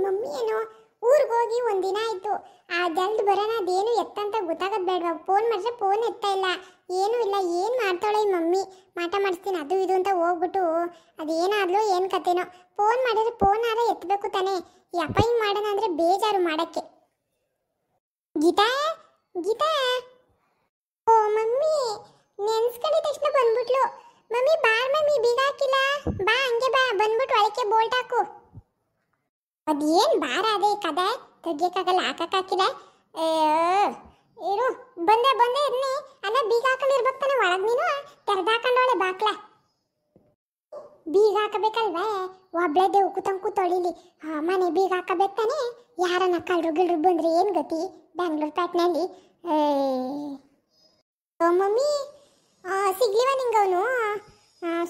Mummy ಏನೋ ಊರಿಗೆ ಹೋಗಿ ಒಂದಿನ ಆಯ್ತು. ಆ ಜಲ್ದಿ ಬರೋಣ, ಅದೇನು ಎತ್ತಂತ ಗೊತ್ತಾಗದ್ ಬೇಡವಾ? ಫೋನ್ ಮಾಡಿದ್ರೆ ಫೋನ್ ಎತ್ತಾ ಇಲ್ಲ, ಏನೂ ಇಲ್ಲ. ಏನು ಮಾಡ್ತಾಳೆ ಈ ಮಮ್ಮಿ? ಮಾಟ ಮಾಡಿಸ್ತೀನಿ ಅದು ಇದು ಅಂತ ಹೋಗ್ಬಿಟ್ಟು ಅದೇನಾದ್ಲು ಏನು ಕತೆನೋ. ಫೋನ್ ಮಾಡಿದ್ರೆ ಫೋನ್ ಆದ್ರೆ ಎತ್ತಬೇಕು ತಾನೇ. ಈ ಅಪ್ಪ ಹಿಂಗೆ ಮಾಡೋಣ ಅಂದರೆ ಬೇಜಾರು ಮಾಡೋಕ್ಕೆ. ಗೀತಾ ಗೀತಾ, ಓ ಮಮ್ಮಿ ನೆನ್ಸ್ಕೊಂಡಿದ ತಕ್ಷಣ ಬಂದ್ಬಿಟ್ಲು. ಮಮ್ಮಿ ಬಾರ್ ಮಮ್ಮಿ, ಬೀಗ ಹಾಕಿಲ್ಲ, ಬಾ ಹಂಗೆ ಬಾ, ಬಂದ್ಬಿಟ್ಟು ಒಳಕ್ಕೆ ಬೋಲ್ಟ್ ಹಾಕು. ಅದೇನು ಬಾರ ಅದೇ ಕದೆ ತೆಗಿಯಕ್ಕಾಗಲ್ಲ, ಹಾಕಕ್ಕಾಕಿಲ್ಲ. ಇರು ಬಂದೆ ಬಂದೆ ಇರ್ನಿ. ಅಲ್ಲ ಬೀಗ ಹಾಕೊಂಡಿರ್ಬೇಕು ತಾನೆ ಒಳಗೆ, ನೀನು ತೆರೆದು ಹಾಕೊಂಡವಳೆ ಬಾಕ್ಲ. ಬೀಗ ಹಾಕಬೇಕಲ್ವೇ? ಒಬ್ಳೆ ದೇವ್ ಕೂತಂಕು ತೊಳಿಲಿ, ಮನೆ ಬೀಗ ಹಾಕಬೇಕು ತಾನೆ. ಯಾರನ್ನ ಕಳ್ರು ಗಿಳ್ರು ಬಂದ್ರೆ ಏನು ಗತಿ ಬ್ಯಾಂಗ್ಳೂರ್ ಪ್ಯಾಟ್ನಲ್ಲಿ? ಮಮ್ಮಿ ಸಿಗ್ಲಿವ ನಿಂಗವನು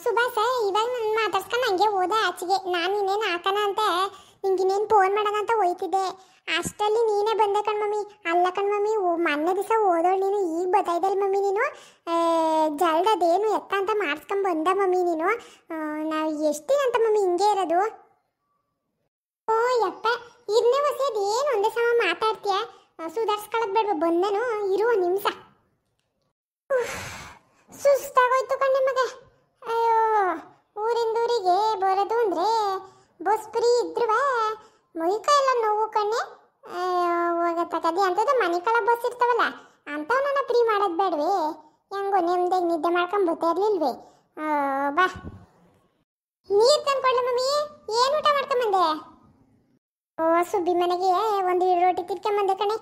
ಸುಭಾಸ? ಇವಾಗ ನನ್ನ ಮಾತಾಡ್ಸ್ಕೊಂಡು ಹಂಗೆ ಹೋದ ಆಚೆಗೆ. ನಾನು ಇನ್ನೇನು ಹಾಕೋಣ ಅಂತ ನಿಂಗಿನ್ನೇನು ಫೋನ್ ಮಾಡೋಣ ಅಂತ ಹೋಯ್ತಿದ್ದೆ. ಅಷ್ಟಲ್ಲಿ ನೀನೇ ಬಂದೆ ಕಣ್ಮಮ್ಮಿ. ಅಲ್ಲ ಕಣ್ಮಮ್ಮಿ, ಮೊನ್ನೆ ದಿವಸ ಓದೋಳು ನೀನು, ಈಗ ಬತ್ತಾಯ್ದಲ್ಲ ಮಮ್ಮಿ ನೀನು. ಜಲ್ದದೇನು ಎತ್ತ ಅಂತ ಮಾಡಿಸ್ಕೊಂಡು ಬಂದ ಮಮ್ಮಿ ನೀನು. ನಾವು ಎಷ್ಟು ದಿನ ಅಂತ ಮಮ್ಮಿ ಹಿಂಗೆ ಇರೋದು? ಓ ಯಪ್ಪ, ಇದನ್ನೇ ಹೊಸದು ಏನು ಒಂದೇ ಸಮ ಮಾತಾಡ್ತೀಯ? ಸುಧಾರಿಸ್ಕೊಳ್ಳೋದು ಬೇಡ, ಬಂದನು ಇರು ಒಂದು ನಿಮಿಷ. ಸುಸ್ತಾಗೋಯ್ತು ಕಣ್ಣೆ ಮಗ. ಅಯ್ಯೋ, ಊರಿಂದ ಊರಿಗೆ ಬರೋದು ಅಂದರೆ ಬಸ್ ಫ್ರೀ ಇದ್ರೂ ಮೈಕ ಎಲ್ಲ ನೋವು ಕಣ್ಣೆ. ಹೋಗತ್ತಕದಿ ಅಂತದ ಮನೆ ಕಳ ಬಸ್ ಇರ್ತಾವಲ್ಲ ಅಂಥವನ್ನ ಫ್ರೀ ಮಾಡೋದು ಬೇಡವೇ? ಹೆಂಗೋ ನೆಮ್ಮದಿಯಾಗಿ ನಿದ್ದೆ ಮಾಡ್ಕೊಂಡು ಬರ್ತಾ ಇರ್ಲಿಲ್ವೇ? ಬಾ ನೀರು ತಂದ್ಕೊಡ್ಲ ಮಮ್ಮಿ. ಏನು ಊಟ ಮಾಡ್ಕೊಂಬಂದೆ? ಓ ಸುಬ್ಬಿ ಮನೆಗೆ ಒಂದು ರೋಟಿ ತಿರ್ಕೊಂಬಂದೆ ಕಣೆ.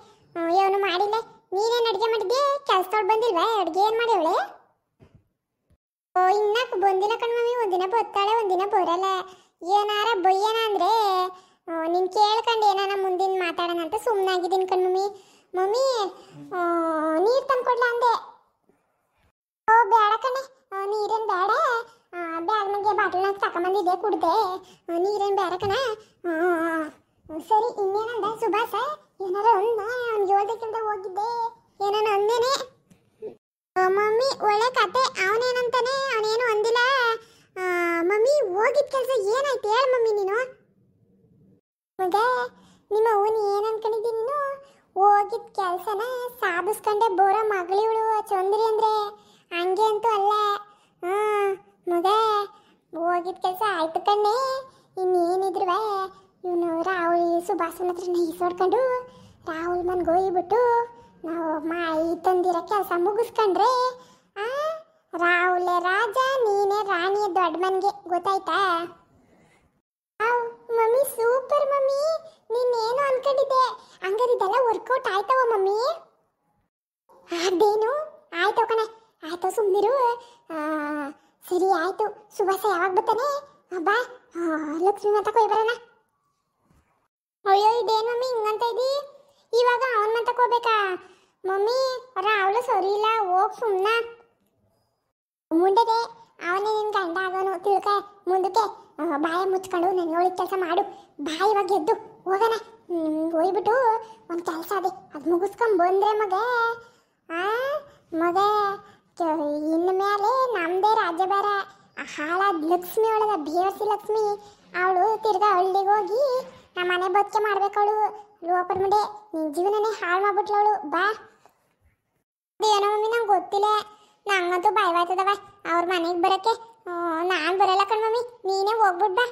ಏನು ಮಾಡಿಲ್ಲ. ನೀನೇನು ಅಡುಗೆ ಮಾಡಿದ್ದೆ? ಕೆಲಸದವ್ಳು ಬಂದಿಲ್ವಾ? ಅಡುಗೆ ಏನು ಮಾಡಿವಳೆ? ಓ ಇನ್ನಕ್ಕೆ ಬಂದಿಲ್ಲ ಕಣ್ಮಮ್ಮಿ. ಒಂದಿನ ಬರ್ತಾಳೆ ಒಂದಿನ ಬರಲ್ಲ. ಏನಾರ ಬಯ್ಯನ ಅಂದರೆ ನೀನು ಕೇಳ್ಕೊಂಡು ಏನಾರ ಮುಂದಿನ ಮಾತಾಡೋಣ ಅಂತ ಸುಮ್ಮನಾಗಿದ್ದೀನಿ ಕಣ್ಮಮ್ಮಿ. ಮಮ್ಮಿ ನೀರು ತಂದ್ಕೊಡ್ಲ ಅಂದೆ. ಓ ಬೇಡ ಕಣೆ, ನೀರೇನು ಬೇಡ. ಬ್ಯಾಗ್ನಾಗೆ ಬಾಟಲ್ನಾಗ ತಗೊಂಬಂದಿದ್ದೆ, ಕುಡ್ದೆ. ನೀರೇನು ಬೇಡ ಕಣ. ಸರಿ, ಇನ್ನೇನಂದ ಸುಭಾಸ? ಏನಾರ ಅಂದ? ಅವ್ನಿಗೆ ಹೇಳ್ಬೇಕಂತ ಹೋಗಿದ್ದೆ, ಏನಾನ ಅಂದೇನೆ? ಮಮ್ಮಿ ಒಳ್ಳೆ ಕತೆ. ಅವನೇನಂತಾನೆ? ಅವನೇನು ಅಂದಿಲ್ಲ. ಮಮ್ಮಿ ಹೋಗಿದ್ದ ಕೆಲಸ ಏನಾಯ್ತು ಹೇಳ ಮಮ್ಮಿ ನೀನು. ಮಗ ನಿಮ್ಮ ಅವನು ಏನು ಅನ್ಕೊಂಡಿದ್ದೀನಿ ನೀನು? ಹೋಗಿದ್ದ ಕೆಲಸನ ಸಾಧಿಸ್ಕೊಂಡೆ ಬೋರ ಮಗಳಿವಳು ಚಂದ್ರಿ ಅಂದರೆ ಹಂಗೆ ಅಂತೂ ಅಲ್ಲ. ಮಗ ಹೋಗಿದ್ದ ಕೆಲಸ ಆಯ್ತು ಕಣ್ಣೆ. ಇನ್ನೇನಿದ್ರು ಇವನು ರಾಹುಲ್ ಸುಭಾಸನ ಹತ್ರ ಈಸೋಡ್ಕೊಂಡು ರಾಹುಲ್ ಮನ್ಗೆ ಹೋಗ್ಬಿಟ್ಟು ನಾವು ಮಾಯಿ ತಂದಿರೋ ಕೆಲಸ ಮುಗಿಸ್ಕೊಂಡ್ರೆ ರಾಹುಲೇ ರಾಜ, ನೀನೇ ರಾಣಿಯ ದೊಡ್ಡ ಮನ್ಗೆ, ಗೊತ್ತಾಯ್ತಾ? Mummy super mummy. ನೀನೇನು ಅನ್ಕೊಂಡಿದ್ದೆ? ಹಂಗಾರೆ ಇದೆಲ್ಲ ವರ್ಕೌಟ್ ಆಯ್ತವ ಮಮ್ಮಿ? ಅದೇನು ಆಯ್ತು ಕಣೆ. ಆಯ್ತು ಸುಮ್ಮನಿರು. ಸರಿ ಆಯ್ತು. ಸುಭಾಸ ಯಾವಾಗ ಬರ್ತಾನೆ? ಬಾ ಲಕ್ಷ್ಮಿ ಮಾತಕ್ಕೆ ಹೋಗಿ ಬರೋಣ. ಅಯ್ಯೋ ಇದೇನು ಮಮ್ಮಿ ಹಿಂಗಂತ ಇದ್ದೀ? ಇವಾಗ ಅವನ ಮಾತಕ್ಕೆ ಹೋಗ್ಬೇಕಾ? ಮಮ್ಮಿ ರಾಹುಲ್ ಸರಿ ಇಲ್ಲ, ಹೋಗಿ ಸುಮ್ಮನ. ಮುಂದೆಗೆ ಅವನೇ ನಿನ್ನ ಗಂಡ ಆಗೋನು ತಿಳ್ಕ. ಮುಂದಕ್ಕೆ ಬಾಯ ಮುಚ್ಕೊಂಡು ನಾನು ಹೇಳಿದ ಕೆಲಸ ಮಾಡು. ಬಾಯಿ ಇವಾಗ ಎದ್ದು ಹೋಗೋಣ. ಹೋಗ್ಬಿಟ್ಟು ಒಂದು ಕೆಲಸ ಅದೇ ಅದು ಮುಗಿಸ್ಕೊಂಡು ಬಂದರೆ ಮಗ ಮಗ ಇನ್ನು ಮೇಲೆ ನಮ್ಮದೇ ರಾಜ್ಯ ಬೇರೆ. ಹಾಳಾದ ಲಕ್ಷ್ಮಿ ಒಳಗ ಬೇವರ್ಸಿ ಲಕ್ಷ್ಮಿ ಅವಳು ತಿರ್ಗಾ ಹಳ್ಳಿಗೆ ಹೋಗಿ ನಮ್ಮ ಮನೆ ಬದುಕೆ ಮಾಡ್ಬೇಕು. ಅವಳು ಲೋಪರ್ ಮುಂಡೆ ನಿನ್ನ ಜೀವನನೇ ಹಾಳು ಮಾಡ್ಬಿಟ್ಲು ಅವಳು. ಬಾ ಏನೋ ಮಮ್ಮಿ ನಂಗೆ ಗೊತ್ತಿಲ್ಲ. ನಂಗಂತೂ ಭಯವಾಯ್ತದವ ಅವ್ರ ಮನೆಗೆ ಬರೋಕ್ಕೆ. ನಾನು ಬರಲ್ಲ ಕಣ್ಮಮ್ಮಿ, ನೀನೇ ಹೋಗ್ಬಿಟ್ಟು ಬಾ.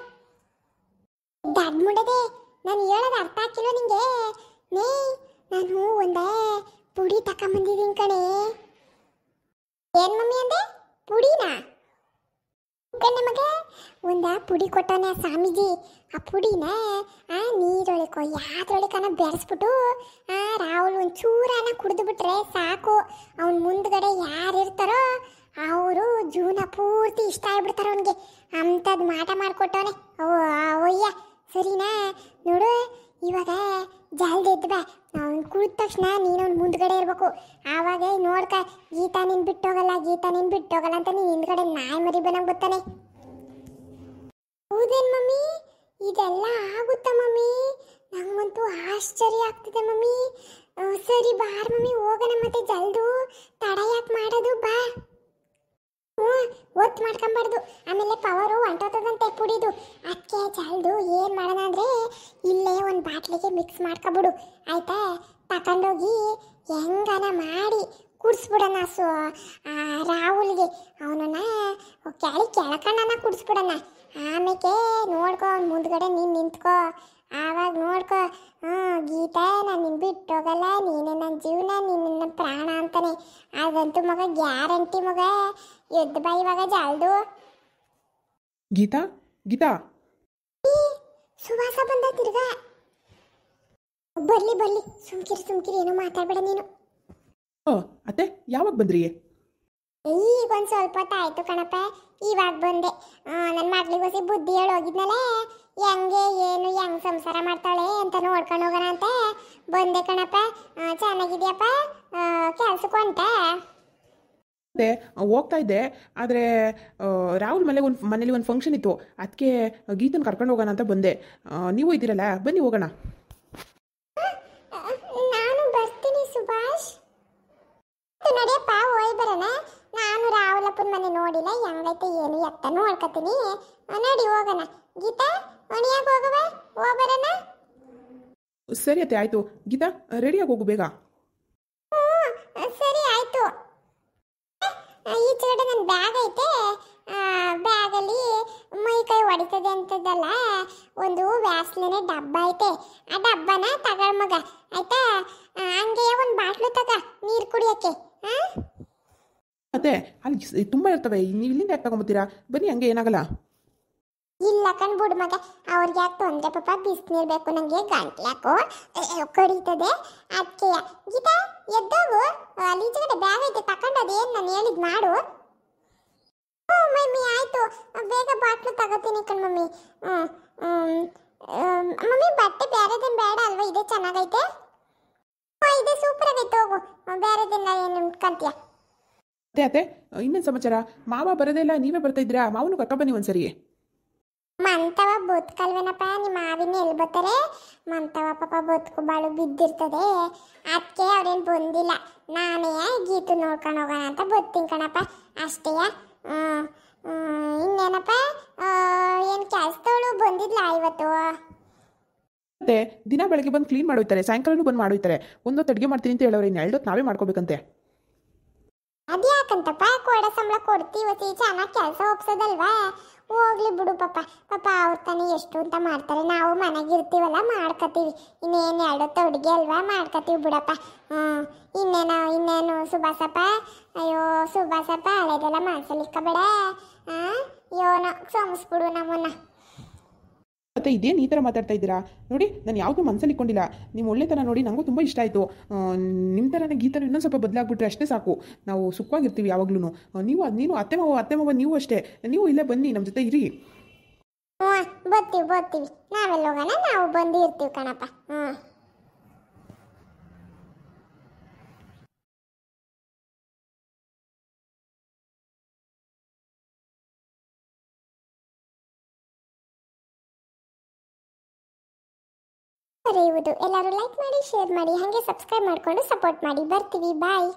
ದಡ್ ಮುಡದೆ ನಾನು ಹೇಳೋದು ಅರ್ಥ ಹಾಕಿಲ್ಲ ನಿಂಗೆ? ನಾನು ಒಂದೇ ಪುಡಿ ತಗೊಂಬಂದಿದ್ದೀನಿ ಕಣೆ. ಏನು ಮಮ್ಮಿ ಅಂದೆ? ಪುಡಿನಾ? ಕಣ್ಣೆ ಮಗ ಒಂದ ಪುಡಿ ಕೊಟ್ಟವನೆ ಸ್ವಾಮೀಜಿ. ಆ ಪುಡಿನ ನೀರೊಳಕೋ ಯಾವ್ದ್ರೊಳಕನ ಬೆರೆಸ್ಬಿಟ್ಟು ರಾಹುಲ್ ಒಂದು ಚೂರನ ಕುಡಿದು ಬಿಟ್ರೆ ಸಾಕು. ಅವನ ಮುಂದ್ಗಡೆ ಯಾರು ಇರ್ತಾರೋ ಅವರು ಜೀವನ ಪೂರ್ತಿ ಇಷ್ಟ ಆಗ್ಬಿಡ್ತಾರೆ ಅವನಿಗೆ. ಅಂಥದ್ದು ಮಾಟ ಮಾಡಿಕೊಟ್ಟವನೆ. ಒಯ್ಯ ಸರಿನಾ? ನೋಡು ಇವಾಗ ಜಲ್ದಿ ಎದ್ದು ಬಾ. ಅವ್ನು ಕುಡಿದ ತಕ್ಷಣ ನೀನು ಅವ್ನು ಮುಂದ್ಗಡೆ ಇರಬೇಕು. ಆವಾಗ ನೋಡ್ಕ ಗೀತಾ ನೀನು ಬಿಟ್ಟೋಗಲ್ಲ, ಗೀತಾ ನೀನು ಬಿಟ್ಟೋಗಲ್ಲ ಅಂತ ನೀನು ಹಿಂದ್ಗಡೆ ನಾಯಿ ಮರಿ ಬಂದಂಗೆ ಬರ್ತಾನೆ. ಹೌದೇನು ಮಮ್ಮಿ? ಇದೆಲ್ಲ ಆಗುತ್ತಾ ಮಮ್ಮಿ? ನಂಗಂತೂ ಆಶ್ಚರ್ಯ ಆಗ್ತಿದೆ ಮಮ್ಮಿ. ಸರಿ ಬಾರ್ ಮಮ್ಮಿ ಹೋಗೋಣ, ಮತ್ತೆ ಜಲ್ದು ತಡ ಯಾಕೆ ಮಾಡೋದು? ಬಾ. ಒತ್ತು ಮಾಡ್ಕೊಂಬಾರ್ದು, ಆಮೇಲೆ ಪವರು ಹೊಂಟೋತದಂತೆ ಪುಡಿದು. ಅದಕ್ಕೆ ಜಲ್ದು ಏನು ಮಾಡೋಣ ಅಂದರೆ ಇಲ್ಲೇ ಒಂದು ಮಿಕ್ಸ್ ಮಾಡ್ಕೊಬಿಡು ಆಯ್ತಾ. ತಗೊಂಡೋಗಿ ಹೆಂಗನ ಮಾಡಿ ಕುಡಿಸ್ಬಿಡೋಣ ರಾಹುಲ್ಗೆ. ಅವನನ್ನ ಕೆಳಕಂಡನ ಕುಡಿಸ್ಬಿಡೋಣ. ಆಮೇಲೆ ನೋಡ್ಕೊ ಅವ್ನು ಮುಂದ್ಗಡೆ ನೀನು ನಿಂತ್ಕೋ. ಆವಾಗ ನೋಡ್ಕೊ, ಗೀತಾ ನಾನು ನಿನ್ನ ಬಿಟ್ಟೋಗಲ್ಲ, ನೀನೇ ನನ್ನ ಜೀವನ, ನೀನು ನನ್ನ ಪ್ರಾಣ ಅಂತಾನೆ. ಅದಂತೂ ಮಗ ಗ್ಯಾರಂಟಿ ಮಗ. ಎದ್ದು ಬಾ ಇವಾಗ ಜಾಲ್ದು. ಗೀತಾ ಗೀತಾ ಸುವಾಸ ಬಂದ ತಿರ್ಗಾ. ಬರ್ಲಿ ಬರ್ಲಿ, ಸುಮ್ಕಿರಿ ಏನೋ ಮಾತಾಡ್ಬೇಡ ನೀನು. ಅತ್ತೆ ಯಾವಾಗ ಬಂದ್ರಿ? ಈಗ ಒಂದು ಸ್ವಲ್ಪ ಹೊತ್ತು ಆಯ್ತು ಕಣಪ್ಪ, ಇವಾಗ ಬಂದೆ. ನನ್ನ ಮಗಳಿಗೋಸಿ ಬುದ್ಧಿ ಹೇಳಿ ಹೋಗಿದ್ನಲ್ಲ, ಹೆಂಗೆ ಏನು ಹೆಂಗೆ ಸಂಸಾರ ಮಾಡ್ತಾಳೆ ಅಂತ ನೋಡ್ಕೊಂಡು ಹೋಗೋಣ ಅಂತ ಬಂದೆ ಕಣಪ್ಪ. ಚೆನ್ನಾಗಿದ್ಯಪ್ಪ? ಕೆಲ್ಸಕ್ಕೆ ಹೊಂಟ? ಅದೇ ಹೋಗ್ತಾ ಇದ್ದೆ, ಆದರೆ ರಾಹುಲ್ ಮನೇಲಿ ಒಂದು ಫಂಕ್ಷನ್ ಇತ್ತು, ಅದಕ್ಕೆ ಗೀತನ ಕರ್ಕೊಂಡು ಹೋಗೋಣ ಅಂತ ಬಂದೆ. ನೀವು ಇದ್ದೀರಲ್ಲ, ಬನ್ನಿ ಹೋಗೋಣ. ನಾನು ಬರ್ತೀನಿ ಸುಭಾಷ್. ನಡಿಯಪ್ಪ ಹೋಯ್ ಬರೋಣ. ನಾನು ರಾಹುಲಪ್ಪನ ಮನೆ ನೋಡಿಲ್ಲ, ಹೆಂಗೈತೆ ಏನು ಎತ್ತ ನೋಡ್ಕೊತೀನಿ. ನಡಿ ಹೋಗೋಣ. ಗೀತಾ ಮನೆಯಾಗ ಹೋಗವ, ಹೋಗ್ಬರೋಣ. ಸರಿ ಅತ್ತೆ, ಆಯಿತು. ಗೀತಾ ರೆಡಿಯಾಗಿ ಹೋಗು ಬೇಗ. ಸರಿ ಆಯ್ತು. ಈಚೆಗಡೆ ನನ್ನ ಬ್ಯಾಗ್ ಐತೆ, ಬ್ಯಾಗಲ್ಲಿ ಮೈ ಕೈ ಹೊಡಿತದೆ ಅಂತದಲ್ಲ, ಒಂದು ವ್ಯಾಸ್ಲಿನ ಡಬ್ಬ ಐತೆ. ಆ ಡಬ್ಬನ ತಗೊಳ್ ಮಗ ಆಯ್ತಾ. ಹಂಗೆ ಒಂದು ಬಾಟ್ಲು ತಗ ನೀರು ಕುಡಿಯೋಕ್ಕೆ. ಅತ್ತೆ ಅಲ್ಲಿ ತುಂಬ ಇರ್ತವೆ, ನೀವು ಇಲ್ಲಿಂದ ಯಾಕೆ ತಗೊಂಬತ್ತೀರಾ? ಬನ್ನಿ, ಹಂಗೆ ಏನಾಗಲ್ಲ. ಇಲ್ಲ ಕಣ್ಬಿಡು ಮಗ, ಅವ್ರಿಗೆ ಯಾಕೆ ತೊಂದರೆ ಪಾಪ, ಬಿಸಿನೀರು ಬೇಕು ನನಗೆ, ಗಂಟ್ಲಾಕು ಕಡಿತದೆ ಅದಕ್ಕೆ. ಗೀತಾ ಎದ್ದೋಗು, ಅಲ್ಲಿ ಈಚೆಗಡೆ ಬ್ಯಾಗ್ ಐತೆ ತಗೊಂಡೋದು, ಏನು ನಾನು ಹೇಳಿದ್ ಮಾಡು. ಮಮ್ಮಿ ಆಯಿತು, ಬೇಗ ಬಾಟ್ಲು ತಗೋತೀನಿ ಕಣ್ ಮಮ್ಮಿ. ಮಮ್ಮಿ ಬಟ್ಟೆ ಬೇರೆದೇನು ಬೇಡ ಅಲ್ವಾ? ಇದೇ ಚೆನ್ನಾಗೈತೆ. ಇದೆ ಸೂಪರ್ ಆಗೈತೆ, ಹೋಗು. ಬೇರೆದಿಲ್ಲ ಏನು ಕಲ್ತೀಯ? ಅತ್ತೆ ಅತ್ತೆ ಇನ್ನೇನು ಸಮಾಚಾರ? ಮಾವ ಬರೋದೇ ಇಲ್ಲ, ನೀವೇ ಬರ್ತಾ ಇದ್ದೀರಾ? ಮಾವನು ಕರ್ಕೊಬನ್ನಿ ಒಂದ್ಸರಿ. ಮಂತವ ಬದುಕಲ್ವೇನಪ್ಪ, ನಿಮ್ಮ ಮಾವಿನ ಎಲ್ಲಿ ಬರ್ತಾರೆ? ಮಂತವ ಪಾಪ ಬದುಕು ಬಾಳು ಬಿದ್ದಿರ್ತದೆ, ಅದಕ್ಕೆ ಅವ್ರೇನು ಬಂದಿಲ್ಲ. ನಾನೇ ಗೀತು ನೋಡ್ಕೊಂಡು ಹೋಗೋಣ ಅಂತ ಬರ್ತೀನಿ ಕಣಪ್ಪ, ಅಷ್ಟೇ. ಇನ್ನೇನಪ್ಪ, ಏನು ಕೆಲಸದವಳು ಬಂದಿದ್ಲ ಇವತ್ತು? ಮತ್ತೆ ದಿನ ಬೆಳಗ್ಗೆ ಬಂದು ಕ್ಲೀನ್ ಮಾಡೋಯ್ತಾರೆ, ಸಾಯಂಕಾಲನೂ ಬಂದು ಮಾಡೋಯ್ತಾರೆ. ಒಂದೊತ್ತು ಅಡುಗೆ ಮಾಡ್ತೀನಿ ಅಂತ ಹೇಳೋರು, ಇನ್ನು 2 ಹೊತ್ತು ನಾವೇ ಮಾಡ್ಕೋಬೇಕಂತೆ. ಅದ್ಯಾಕಂತಪ್ಪ, ಕೊಡ ಸಂಬಳ ಕೊಡ್ತೀವಿ, ಚೆನ್ನಾಗಿ ಕೆಲಸ ಒಪ್ಸೋದಲ್ವಾ? ಹೋಗ್ಲಿ ಬಿಡು ಪಾಪ. ಪಾಪ ಅವ್ರು ತಾನೇ ಎಷ್ಟು ಅಂತ ಮಾಡ್ತಾರೆ, ನಾವು ಮನೆಗಿರ್ತೀವಲ್ಲ ಮಾಡ್ಕೋತೀವಿ. ಇನ್ನೇನು 2 ಹೊತ್ತು ಅಡುಗೆ ಅಲ್ವಾ, ಮಾಡ್ಕೋತೀವಿ ಬಿಡಪ್ಪ. ಇನ್ನೇನು ಸುಭಾಸಪ್ಪ, ಅಯ್ಯೋ ಸುಭಾಸಪ್ಪ, ಹಳೆದೆಲ್ಲ ಮನಸ್ಸಲ್ಲಿ ಇಕ್ಕಬೇಡ. ಯೋನ ಕ್ಷಮಿಸ್ಬಿಡು ನಮ್ಮನ್ನ. ಮತ್ತೆ ಇದೇನು ಈ ಥರ ಮಾತಾಡ್ತಾ ಇದ್ದೀರಾ? ನೋಡಿ, ನಾನು ಯಾವುದೂ ಮನಸ್ಸಲ್ಲಿ ಇಟ್ಕೊಂಡಿಲ್ಲ. ನಿಮ್ಮ ಒಳ್ಳೆತನ ನೋಡಿ ನನಗೂ ತುಂಬ ಇಷ್ಟ ಆಯಿತು. ನಿಮ್ಮ ಥರನೇ ಗೀತನ ಇನ್ನೊಂದು ಸ್ವಲ್ಪ ಬದಲಾಗ್ಬಿಟ್ರೆ ಅಷ್ಟೇ ಸಾಕು, ನಾವು ಸುಖವಾಗಿರ್ತೀವಿ ಯಾವಾಗ್ಲೂ. ನೀನು ಅತ್ತೆ ಮಾವ ನೀವು ಅಷ್ಟೇ, ನೀವು ಇಲ್ಲೇ ಬನ್ನಿ, ನಮ್ಮ ಜೊತೆ ಇರಿ. ಬರ್ತೀವಿ, ನಾವೆಲ್ಲ ಹೋಗೋಣ, ನಾವು ಬಂದು ಇರ್ತೀವಿ ಕಣಪ್ಪ. ಎಲ್ಲರೂ ಲೈಕ್ ಮಾಡಿ, ಶೇರ್ ಮಾಡಿ, ಹಾಗೆ ಸಬ್ಸ್ಕ್ರೈಬ್ ಮಾಡಿಕೊಂಡು ಸಪೋರ್ಟ್ ಮಾಡಿ. ಬರ್ತೀವಿ, ಬಾಯ್.